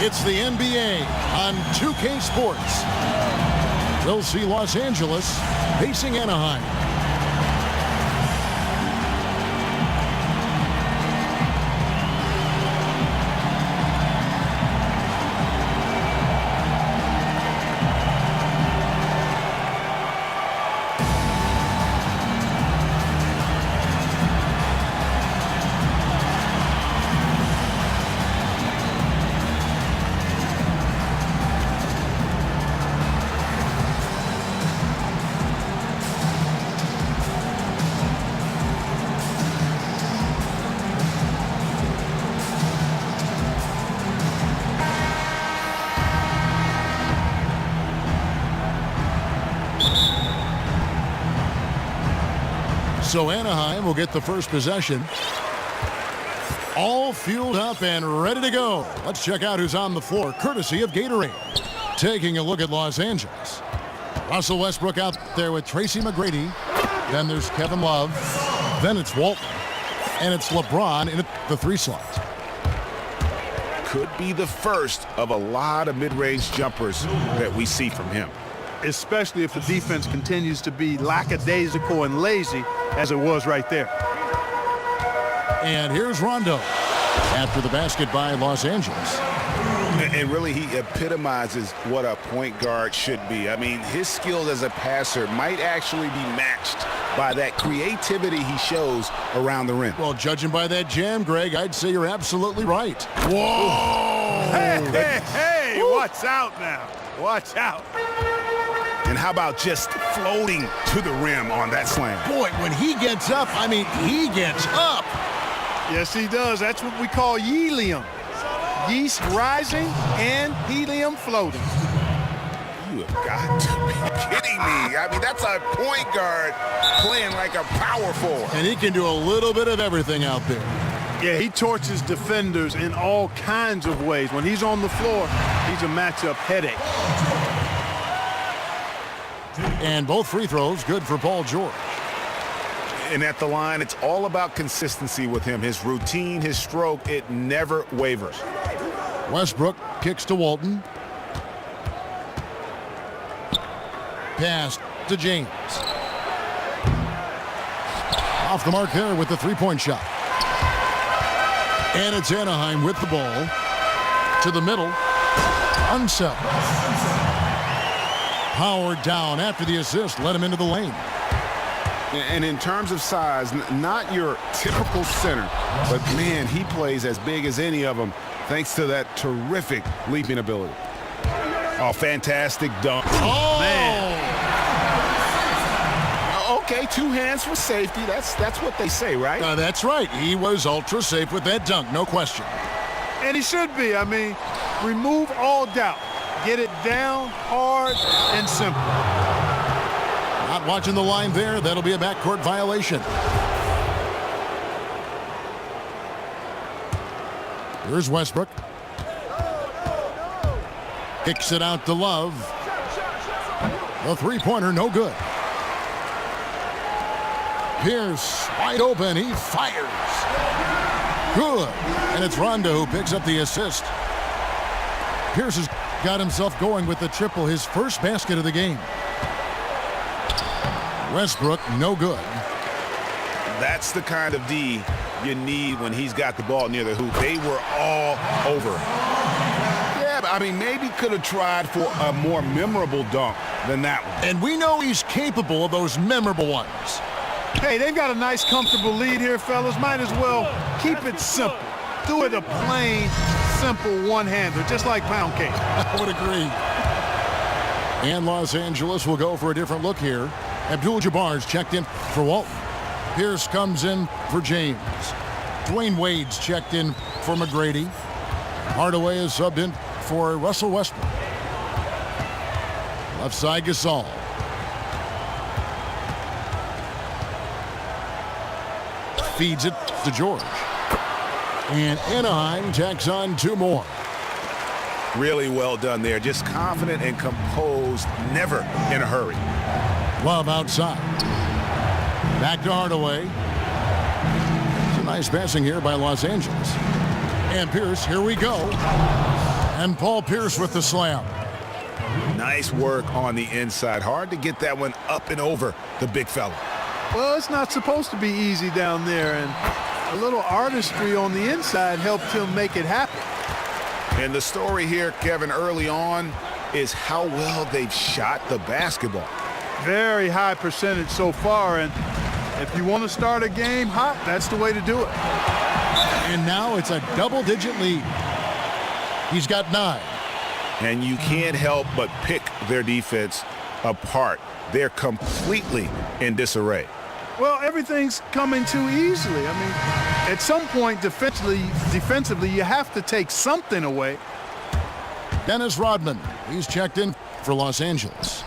It's the NBA on 2K Sports. We'll see Los Angeles facing Anaheim. So Anaheim will get the first possession. All fueled up and ready to go. Let's check out who's on the floor, courtesy of Gatorade. Taking a look at Los Angeles. Russell Westbrook out there with Tracy McGrady. Then there's Kevin Love. Then it's Walton. And it's LeBron in the 3 slot. Could be the first of a lot of mid-range jumpers that we see from him. Especially if the defense continues to be lackadaisical and lazy as it was right there. And here's Rondo after the basket by Los Angeles. And really, he epitomizes what a point guard should be. I mean, his skills as a passer might actually be matched by that creativity he shows around the rim. Well, judging by that jam, Greg, I'd say you're absolutely right. Whoa! Hey, watch out now. Watch out. And how about just floating to the rim on that slam? Boy, when he gets up, I mean, he gets up. Yes, he does. That's what we call helium. Yeast rising and helium floating. You have got to be kidding me. I mean, that's a point guard playing like a power forward. And he can do a little bit of everything out there. Yeah, he torches defenders in all kinds of ways. When he's on the floor, he's a matchup headache. And both free throws good for Paul George. And at the line, it's all about consistency with him. His routine, his stroke, it never wavers. Westbrook kicks to Walton. Pass to James. Off the mark there with the three-point shot. And it's Anaheim with the ball. To the middle. Unseld. Howard down after the assist. Let him into the lane. And in terms of size, not your typical center, but man, he plays as big as any of them thanks to that terrific leaping ability. Oh, fantastic dunk. Oh, man. Okay, 2 hands for safety. That's what they say, right? That's right. He was ultra safe with that dunk, no question. And he should be. I mean, remove all doubt. Get it down, hard, and simple. Not watching the line there. That'll be a backcourt violation. Here's Westbrook. Kicks it out to Love. The three-pointer, no good. Pierce, wide open. He fires. Good. And it's Rondo who picks up the assist. Pierce has got himself going with the triple, his first basket of the game. Westbrook, no good. That's the kind of D you need when he's got the ball near the hoop. They were all over. Yeah, but I mean, maybe could have tried for a more memorable dunk than that one. And we know he's capable of those memorable ones. Hey, they've got a nice, comfortable lead here, fellas. Might as well keep it simple. Do it a plain, simple one-hander, just like pound cake. I would agree. And Los Angeles will go for a different look here. Abdul-Jabbar's checked in for Walton. Pierce comes in for James. Dwayne Wade's checked in for McGrady. Hardaway is subbed in for Russell Westbrook. Left side, Gasol. Feeds it to George. And Anaheim tacks on 2 more. Really well done there. Just confident and composed, never in a hurry. Love outside. Back to Hardaway. Some nice passing here by Los Angeles. And Pierce, here we go. And Paul Pierce with the slam. Nice work on the inside. Hard to get that one up and over the big fella. Well, it's not supposed to be easy down there, and a little artistry on the inside helped him make it happen. And the story here, Kevin, early on is how well they've shot the basketball. Very high percentage so far, and if you want to start a game hot, that's the way to do it. And now it's a double-digit lead. He's got 9. And you can't help but pick their defense apart. They're completely in disarray. Well, everything's coming too easily. I mean, at some point defensively, you have to take something away. Dennis Rodman, he's checked in for Los Angeles.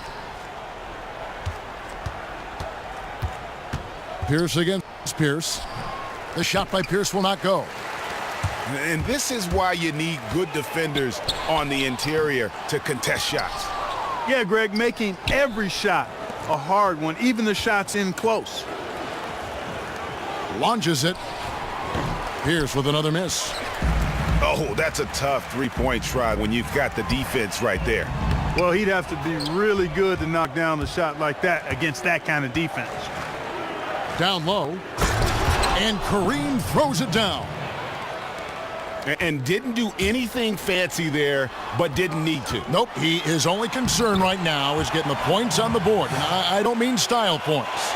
Pierce against Pierce. The shot by Pierce will not go. And this is why you need good defenders on the interior to contest shots. Yeah, Greg, making every shot a hard one, even the shots in close. Launches it. Pierce with another miss. Oh, that's a tough three-point try when you've got the defense right there. Well, he'd have to be really good to knock down a shot like that against that kind of defense. Down low. And Kareem throws it down. And didn't do anything fancy there, but didn't need to. Nope, his only concern right now is getting the points on the board. And I don't mean style points.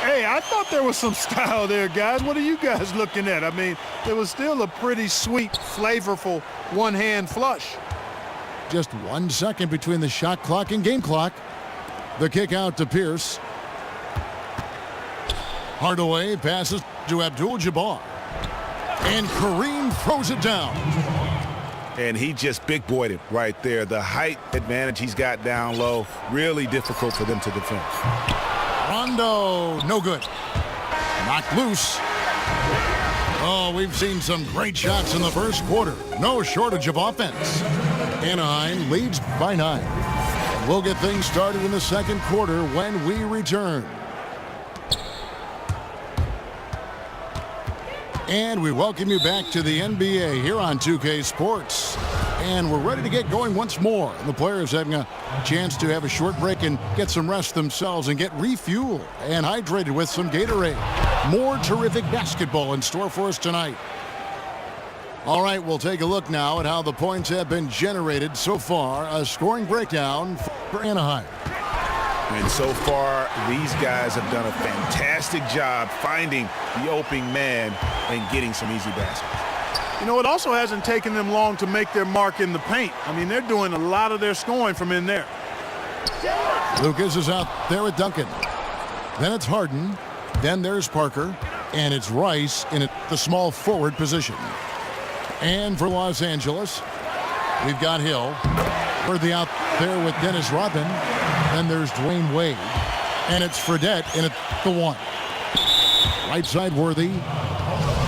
Hey, I thought there was some style there, guys. What are you guys looking at? I mean, it was still a pretty sweet, flavorful one-hand flush. Just 1 second between the shot clock and game clock. The kick out to Pierce. Hardaway passes to Abdul-Jabbar. And Kareem throws it down. And he just big-boyed it right there. The height advantage he's got down low, really difficult for them to defend. Rondo, no good. Knocked loose. Oh, we've seen some great shots in the first quarter. No shortage of offense. Anaheim leads by 9. We'll get things started in the second quarter when we return. And we welcome you back to the NBA here on 2K Sports. And we're ready to get going once more. The players having a chance to have a short break and get some rest themselves and get refueled and hydrated with some Gatorade. More terrific basketball in store for us tonight. All right, we'll take a look now at how the points have been generated so far. A scoring breakdown for Anaheim. And so far, these guys have done a fantastic job finding the opening man and getting some easy baskets. You know, it also hasn't taken them long to make their mark in the paint. I mean, they're doing a lot of their scoring from in there. Lucas is out there with Duncan. Then it's Harden. Then there's Parker. And it's Rice in the small forward position. And for Los Angeles, we've got Hill. Worthy out there with Dennis Rodman. Then there's Dwayne Wade. And it's Fredette in at the 1. Right side Worthy.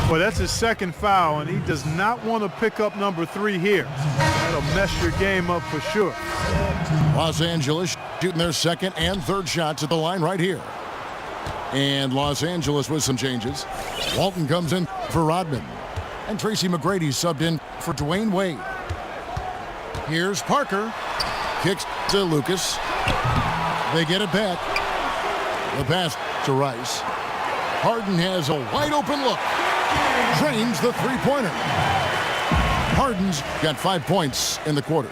Well, that's his second foul, and he does not want to pick up number 3 here. That'll mess your game up for sure. Los Angeles shooting their second and third shots at the line right here. And Los Angeles with some changes. Walton comes in for Rodman. And Tracy McGrady subbed in for Dwayne Wade. Here's Parker. Kicks to Lucas. They get it back. The pass to Rice. Harden has a wide open look. Drains the three-pointer. Harden's got 5 points in the quarter.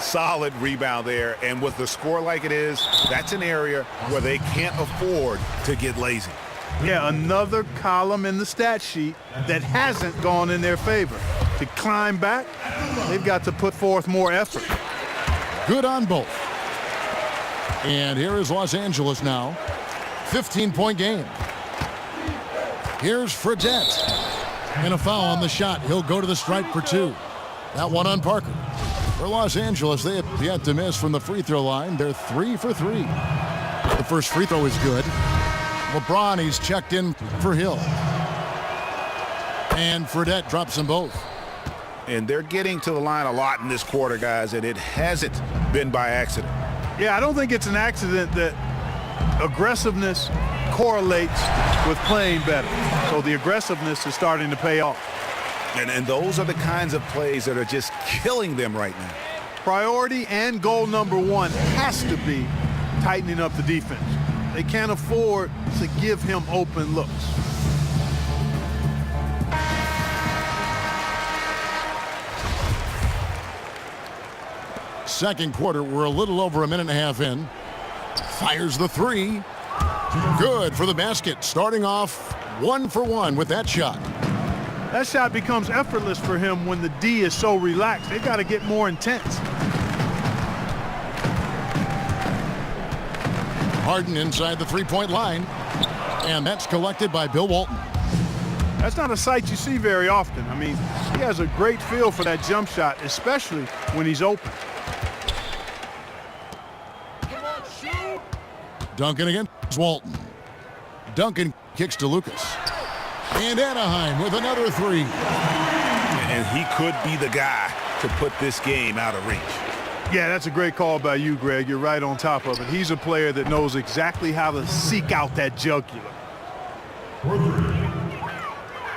Solid rebound there, and with the score like it is, that's an area where they can't afford to get lazy. Yeah, another column in the stat sheet that hasn't gone in their favor. To climb back, they've got to put forth more effort. Good on both. And here is Los Angeles now. 15-point game. Here's Fredette. And a foul on the shot. He'll go to the stripe for 2. That one on Parker. For Los Angeles, they have yet to miss from the free throw line. They're 3 for 3. The first free throw is good. LeBron, he's checked in for Hill. And Fredette drops them both. And they're getting to the line a lot in this quarter, guys, and it hasn't been by accident. Yeah, I don't think it's an accident that aggressiveness correlates with playing better. So the aggressiveness is starting to pay off. And those are the kinds of plays that are just killing them right now. Priority and goal number one has to be tightening up the defense. They can't afford to give him open looks. Second quarter, we're a little over a minute and a half in. Fires the three. Good for the basket. Starting off 1 for 1 with that shot. That shot becomes effortless for him when the D is so relaxed. They got to get more intense. Harden inside the three-point line. And that's collected by Bill Walton. That's not a sight you see very often. I mean, he has a great feel for that jump shot, especially when he's open. Duncan against Walton. Duncan kicks to Lucas. And Anaheim with another three. And he could be the guy to put this game out of reach. Yeah, that's a great call by you, Greg. You're right on top of it. He's a player that knows exactly how to seek out that jugular.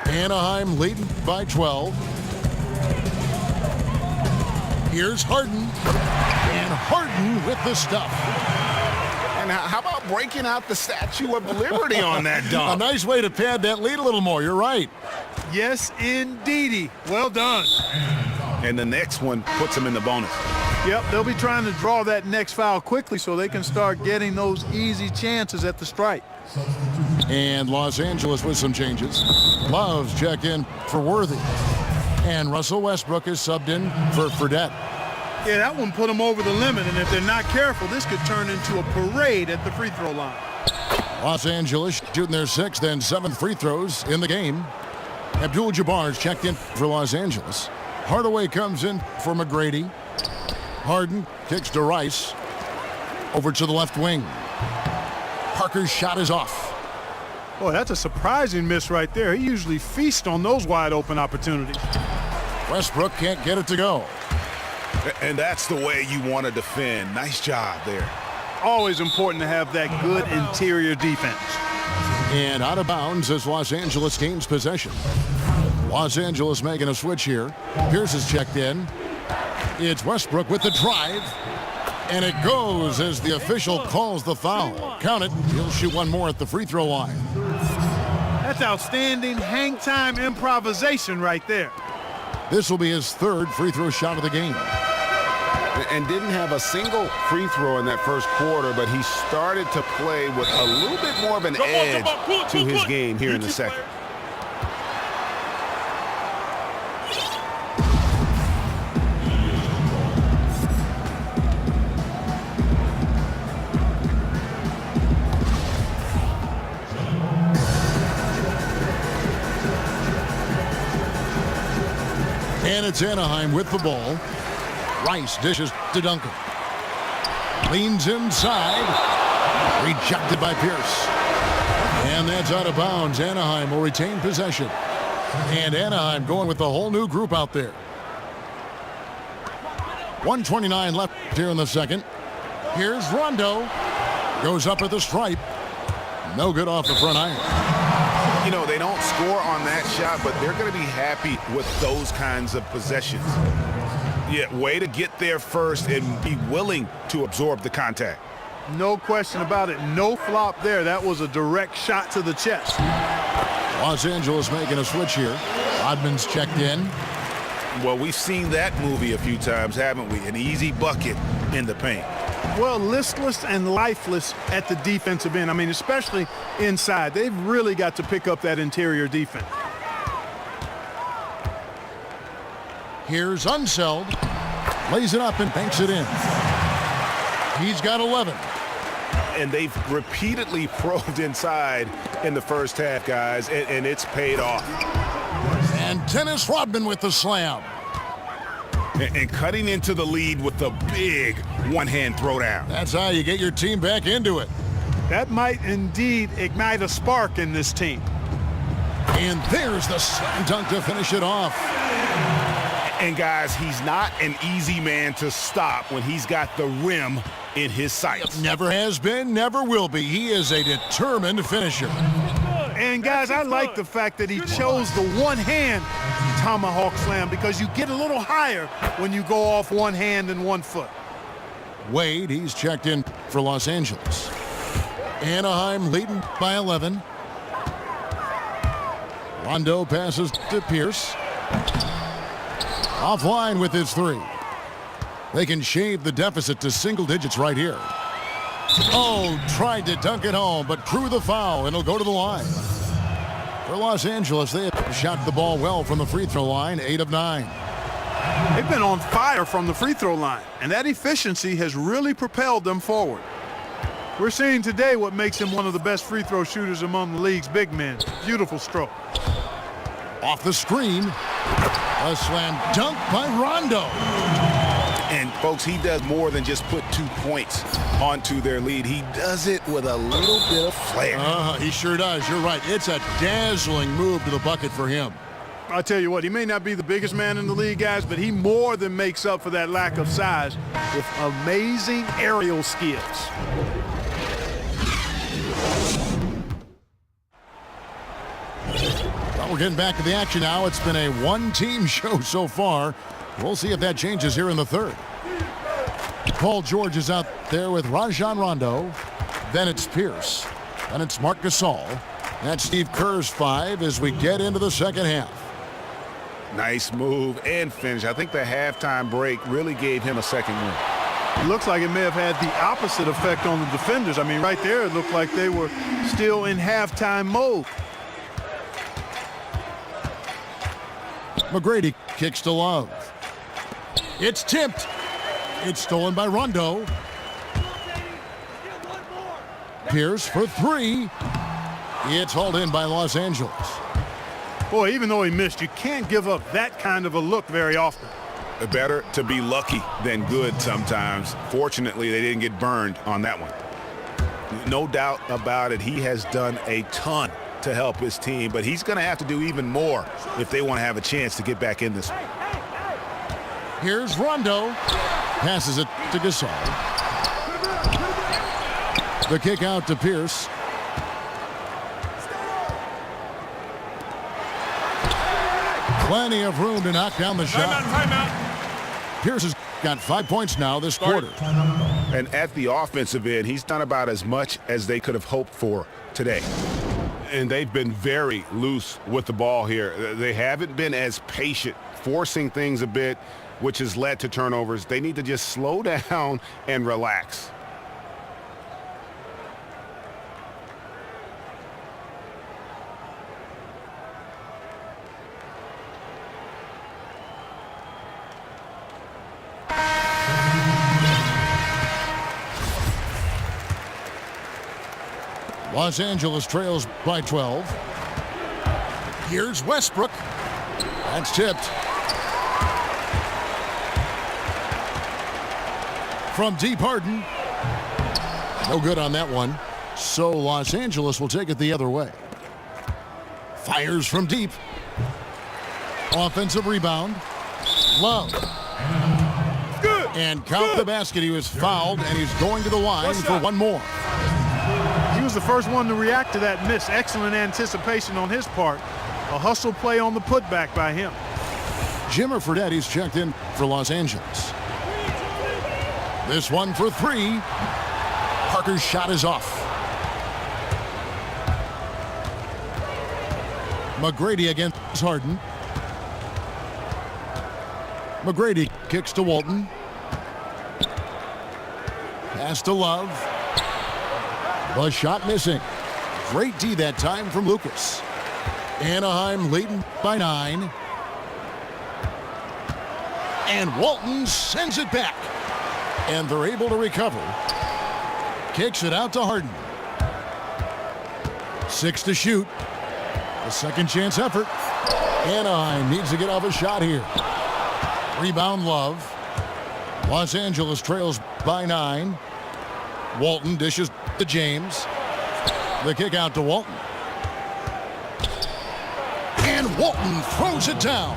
Anaheim leading by 12. Here's Harden. And Harden with the stuff. And how about breaking out the Statue of Liberty on that A dunk? nice way to pad that lead a little more. You're right. Yes, indeedy. Well done. And the next one puts him in the bonus. Yep, they'll be trying to draw that next foul quickly so they can start getting those easy chances at the stripe. And Los Angeles with some changes. Love's check in for Worthy. And Russell Westbrook is subbed in for Fredette. Yeah, that one put them over the limit, and if they're not careful, this could turn into a parade at the free throw line. Los Angeles shooting their 6th and 7th free throws in the game. Abdul-Jabbar's checked in for Los Angeles. Hardaway comes in for McGrady. Harden kicks to Rice. Over to the left wing. Parker's shot is off. Boy, that's a surprising miss right there. He usually feasts on those wide open opportunities. Westbrook can't get it to go. And that's the way you want to defend. Nice job there. Always important to have that good interior defense. And out of bounds as Los Angeles gains possession. Los Angeles making a switch here. Pierce is checked in. It's Westbrook with the drive. And it goes as the official calls the foul. Count it. He'll shoot one more at the free throw line. That's outstanding hang time improvisation right there. This will be his 3rd free throw shot of the game. And didn't have a single free throw in that first quarter, but he started to play with a little bit more of an edge to his game here in the second. And it's Anaheim with the ball. Rice dishes to Duncan. Leans inside. Rejected by Pierce. And that's out of bounds. Anaheim will retain possession. And Anaheim going with the whole new group out there. 1:29 left here in the second. Here's Rondo. Goes up at the stripe. No good off the front iron. You know, they don't score on that shot, but they're going to be happy with those kinds of possessions. Yeah, way to get there first and be willing to absorb the contact. No question about it. No flop there. That was a direct shot to the chest. Los Angeles making a switch here. Rodman's checked in. Well, we've seen that movie a few times, haven't we? An easy bucket in the paint. Well, listless and lifeless at the defensive end. I mean, especially inside. They've really got to pick up that interior defense. Here's Unseld. Lays it up and banks it in. He's got 11. And they've repeatedly probed inside in the first half, guys, and it's paid off. And Dennis Rodman with the slam. And cutting into the lead with the big one-hand throwdown. That's how you get your team back into it. That might indeed ignite a spark in this team. And there's the slam dunk to finish it off. And guys, he's not an easy man to stop when he's got the rim in his sights. Never has been, never will be. He is a determined finisher. And guys, I like the fact that he chose the one hand tomahawk slam because you get a little higher when you go off one hand and one foot. Wade, he's checked in for Los Angeles. Anaheim leading by 11. Rondo passes to Pierce. Offline with his three. They can shave the deficit to single digits right here. Oh, tried to dunk it home, but drew the foul, and it'll go to the line. For Los Angeles, they have shot the ball well from the free throw line, 8 of 9. They've been on fire from the free throw line, and that efficiency has really propelled them forward. We're seeing today what makes him one of the best free throw shooters among the league's big men. Beautiful stroke. Off the screen, a slam dunk by Rondo. And, folks, he does more than just put 2 points onto their lead. He does it with a little bit of flair. He sure does. You're right. It's a dazzling move to the bucket for him. I'll tell you what, he may not be the biggest man in the league, guys, but he more than makes up for that lack of size with amazing aerial skills. Well, we're getting back to the action now. It's been a one-team show so far. We'll see if that changes here in the third. Paul George is out there with Rajon Rondo. Then it's Pierce. Then it's Marc Gasol. That's Steve Kerr's 5 as we get into the second half. Nice move and finish. I think the halftime break really gave him a second win. It looks like it may have had the opposite effect on the defenders. I mean, right there, it looked like they were still in halftime mode. McGrady kicks to Love. It's tipped. It's stolen by Rondo. Pierce for 3. It's hauled in by Los Angeles. Boy, even though he missed, you can't give up that kind of a look very often. Better to be lucky than good sometimes. Fortunately, they didn't get burned on that one. No doubt about it, he has done a ton to help his team, but he's going to have to do even more if they want to have a chance to get back in this one. Here's Rondo. Passes it to Gasol. The kick out to Pierce. Plenty of room to knock down the shot. Pierce has got 5 points now this quarter. And at the offensive end, he's done about as much as they could have hoped for today. And they've been very loose with the ball here. They haven't been as patient, forcing things a bit, which has led to turnovers. They need to just slow down and relax. Los Angeles trails by 12. Here's Westbrook. That's tipped. From deep, Harden. No good on that one. So Los Angeles will take it the other way. Fires from deep. Offensive rebound. Love. Good. And count the basket. He was fouled, and he's going to the line for one more. He was the first one to react to that miss. Excellent anticipation on his part. A hustle play on the putback by him. Jimmer Fredetti's checked in for Los Angeles. This one for 3. Parker's shot is off. McGrady against Harden. McGrady kicks to Walton. Pass to Love. The shot missing. Great D that time from Lucas. Anaheim leading by 9. And Walton sends it back. And they're able to recover. Kicks it out to Harden. 6 to shoot. A second chance effort. Anaheim needs to get off a shot here. Rebound Love. Los Angeles trails by 9. Walton dishes to James. The kick out to Walton. And Walton throws it down.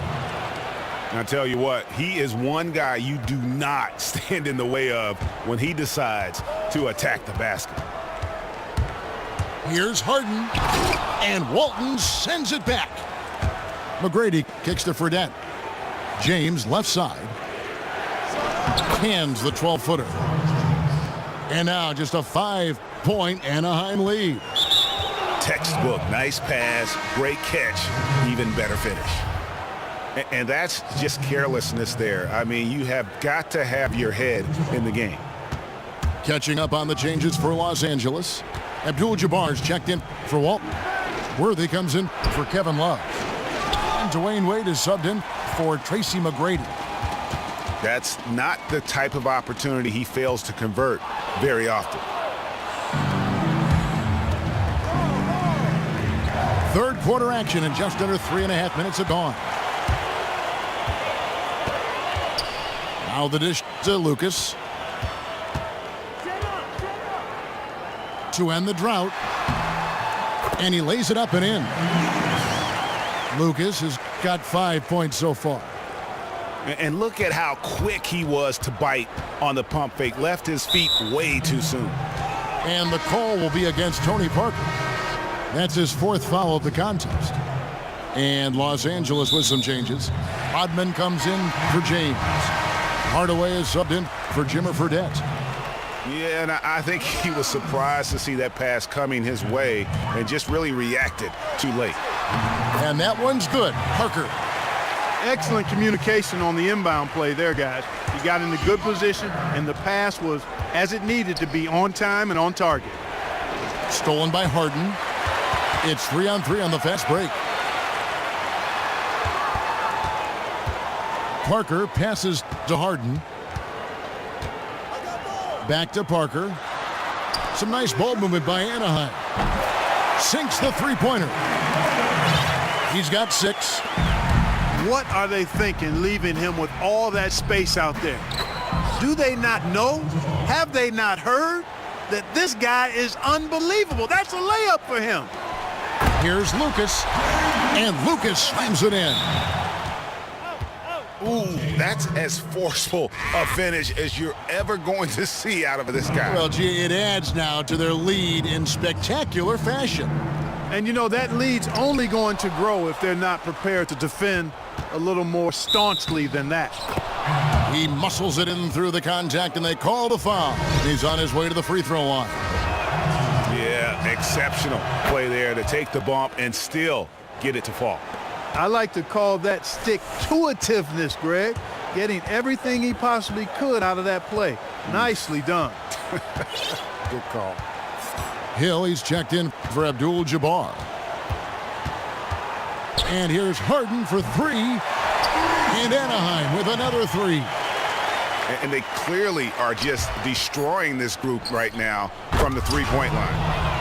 And I tell you what, he is one guy you do not stand in the way of when he decides to attack the basket. Here's Harden. And Walton sends it back. McGrady kicks to Fredette. James left side. Hands the 12-footer. And now just a 5-point Anaheim lead. Textbook, nice pass, great catch, even better finish. And that's just carelessness there. I mean, you have got to have your head in the game. Catching up on the changes for Los Angeles. Abdul-Jabbar's checked in for Walton. Worthy comes in for Kevin Love. And Dwayne Wade is subbed in for Tracy McGrady. That's not the type of opportunity he fails to convert very often. Third quarter action and just under 3.5 minutes have gone. Now the dish to Lucas. To end the drought. And he lays it up and in. Lucas has got 5 points so far. And look at how quick he was to bite on the pump fake. Left his feet way too soon. And the call will be against Tony Parker. That's his 4th foul of the contest. And Los Angeles with some changes. Rodman comes in for James. Hardaway is subbed in for Jimmer Fredette. Yeah, and I think he was surprised to see that pass coming his way and just really reacted too late. And that one's good. Parker. Excellent communication on the inbound play there, guys. He got in a good position, and the pass was as it needed to be, on time and on target. Stolen by Harden. It's 3-on-3 on the fast break. Parker passes to Harden. Back to Parker. Some nice ball movement by Anaheim. Sinks the three-pointer. He's got 6. What are they thinking leaving him with all that space out there? Do they not know? Have they not heard that this guy is unbelievable? That's a layup for him. Here's Lucas, and Lucas slams it in. Ooh, that's as forceful a finish as you're ever going to see out of this guy. Well, gee, it adds now to their lead in spectacular fashion. And, you know, that lead's only going to grow if they're not prepared to defend a little more staunchly than that. He muscles it in through the contact, and they call the foul. He's on his way to the free throw line. Yeah, exceptional play there to take the bump and still get it to fall. I like to call that stick-to-itiveness, Greg. Getting everything he possibly could out of that play. Nicely done. Good call. Hill, he's checked in for Abdul-Jabbar. And here's Harden for 3. And Anaheim with another 3. And they clearly are just destroying this group right now from the three-point line.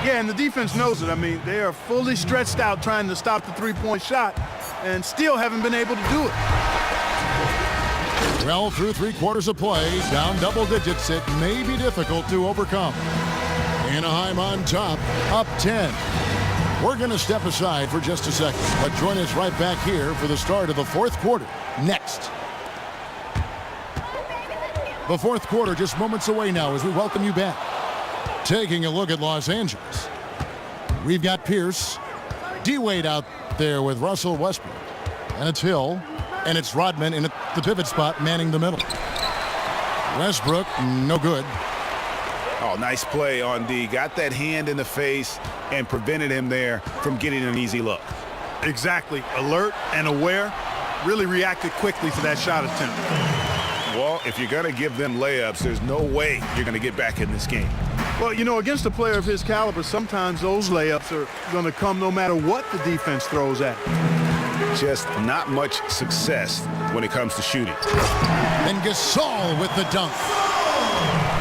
Yeah, and the defense knows it. I mean, they are fully stretched out trying to stop the three-point shot and still haven't been able to do it. Well, through 3 quarters of play, down double digits, it may be difficult to overcome. Anaheim on top, up 10. We're going to step aside for just a second, but join us right back here for the start of the 4th quarter next. The 4th quarter just moments away now as we welcome you back. Taking a look at Los Angeles. We've got Pierce, D-Wade out there with Russell Westbrook. And it's Hill, and it's Rodman in the pivot spot manning the middle. Westbrook, no good. Oh, nice play on D. Got that hand in the face and prevented him there from getting an easy look. Exactly. Alert and aware. Really reacted quickly to that shot attempt. Well, if you're going to give them layups, there's no way you're going to get back in this game. Well, you know, against a player of his caliber, sometimes those layups are going to come no matter what the defense throws at. Just not much success when it comes to shooting. And Gasol with the dunk.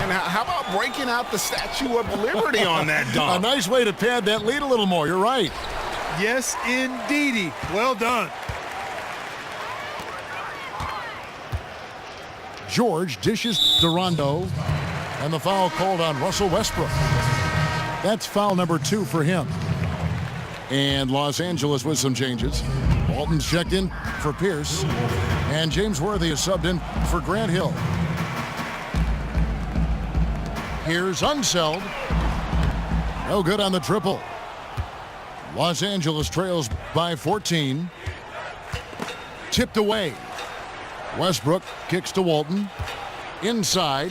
And how about breaking out the Statue of Liberty on that dunk? A nice way to pad that lead a little more. You're right. Yes, indeedy. Well done. George dishes to Rondo, and the foul called on Russell Westbrook. That's foul number 2 for him. And Los Angeles with some changes. Walton's checked in for Pierce, and James Worthy is subbed in for Grant Hill. Here's Unseld. No good on the triple. Los Angeles trails by 14. Tipped away. Westbrook kicks to Walton. Inside.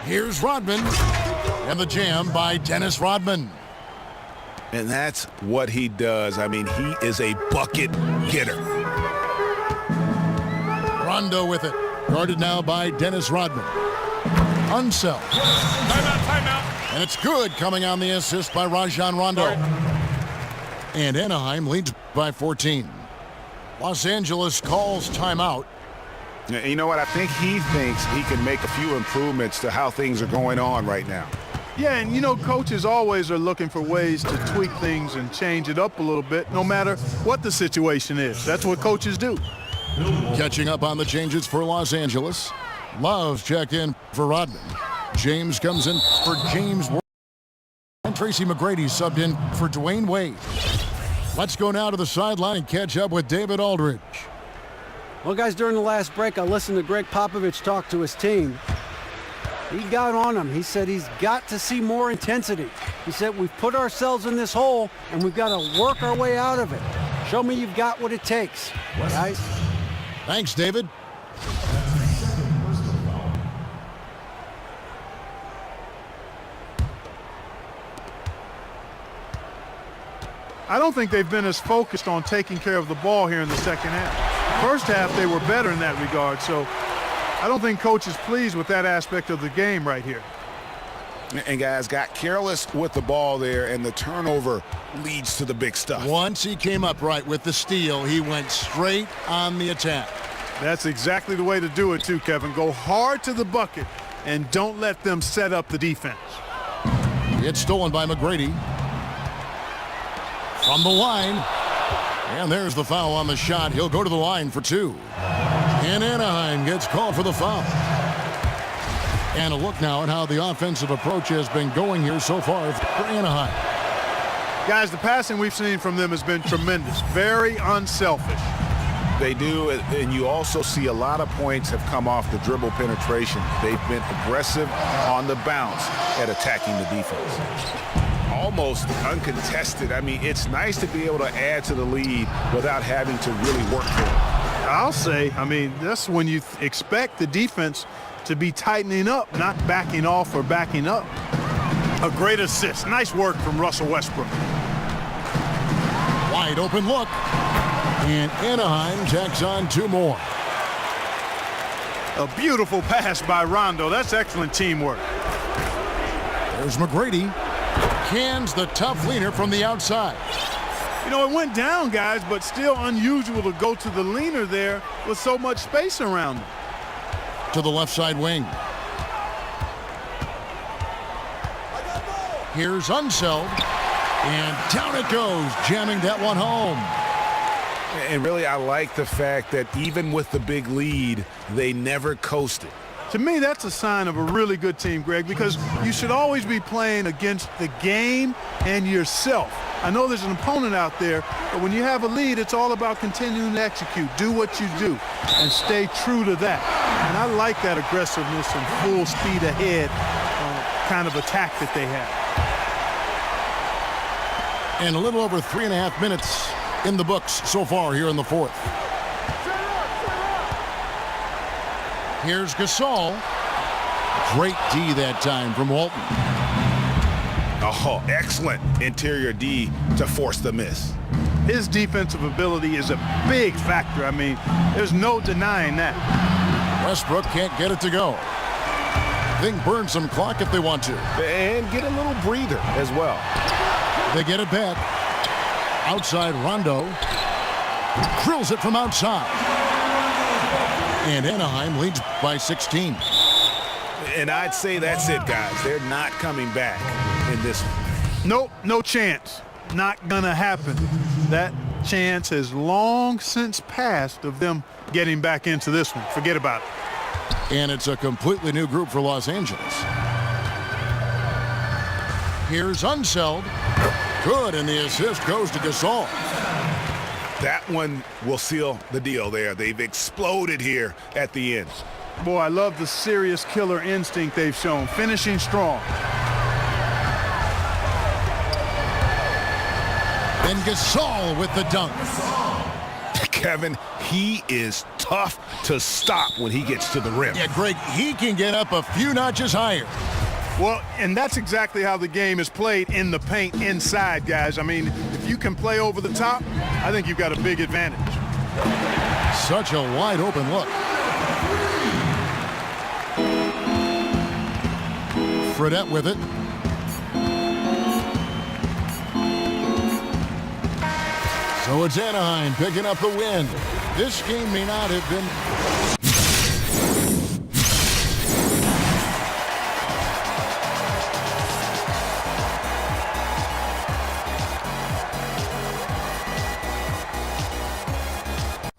Here's Rodman. And the jam by Dennis Rodman. And that's what he does. I mean, he is a bucket getter. Rondo with it. Guarded now by Dennis Rodman. Unseld. Timeout. And it's good, coming on the assist by Rajon Rondo. And Anaheim leads by 14. Los Angeles calls timeout. You know what? I think he thinks he can make a few improvements to how things are going on right now. Yeah, and you know, coaches always are looking for ways to tweak things and change it up a little bit, no matter what the situation is. That's what coaches do. Catching up on the changes for Los Angeles. Love checked in for Rodman. James comes in for James. And Tracy McGrady subbed in for Dwayne Wade. Let's go now to the sideline and catch up with David Aldridge. Well, guys, during the last break, I listened to Greg Popovich talk to his team. He got on him. He said he's got to see more intensity. He said we've put ourselves in this hole, and we've got to work our way out of it. Show me you've got what it takes, guys. Thanks, David. I don't think they've been as focused on taking care of the ball here in the second half. First half, they were better in that regard, so I don't think coach is pleased with that aspect of the game right here. And guys got careless with the ball there, and the turnover leads to the big stuff. Once he came up right with the steal, he went straight on the attack. That's exactly the way to do it too, Kevin. Go hard to the bucket and don't let them set up the defense. It's stolen by McGrady. From the line. And there's the foul on the shot. He'll go to the line for two. And Anaheim gets called for the foul. And a look now at how the offensive approach has been going here so far for Anaheim. Guys, the passing we've seen from them has been tremendous. Very unselfish. They do, and you also see a lot of points have come off the dribble penetration. They've been aggressive on the bounce at attacking the defense. Almost uncontested. I mean, it's nice to be able to add to the lead without having to really work for it. I'll say, I mean, that's when you expect the defense to be tightening up, not backing off or backing up. A great assist. Nice work from Russell Westbrook. Wide open look. And Anaheim tacks on two more. A beautiful pass by Rondo. That's excellent teamwork. There's McGrady. Cans the tough leaner from the outside. You know, it went down, guys, but still unusual to go to the leaner there with so much space around him. To the left side wing. Here's Unseld. And down it goes, jamming that one home. And really, I like the fact that even with the big lead, they never coasted. To me, that's a sign of a really good team, Greg, because you should always be playing against the game and yourself. I know there's an opponent out there, but when you have a lead, it's all about continuing to execute. Do what you do and stay true to that. And I like that aggressiveness and full speed ahead kind of attack that they have. And a little over 3.5 minutes in the books so far here in the fourth. Here's Gasol. Great D that time from Walton. Oh, excellent interior D to force the miss. His defensive ability is a big factor. I mean, there's no denying that. Westbrook can't get it to go. They can burn some clock if they want to. And get a little breather as well. They get it back. Outside Rondo. Drills it from outside. And Anaheim leads by 16. And I'd say that's it, guys. They're not coming back in this one. Nope, no chance. Not gonna happen. That chance has long since passed of them getting back into this one. Forget about it. And it's a completely new group for Los Angeles. Here's Unseld. Good, and the assist goes to Gasol. That one will seal the deal there. They've exploded here at the end. Boy, I love the serious killer instinct they've shown, finishing strong. And Gasol with the dunk. Kevin, he is tough to stop when he gets to the rim. Yeah, Greg, he can get up a few notches higher. Well, and that's exactly how the game is played in the paint inside, guys. I mean, if you can play over the top, I think you've got a big advantage. Such a wide open look. Fredette with it. So it's Anaheim picking up the win. This game may not have been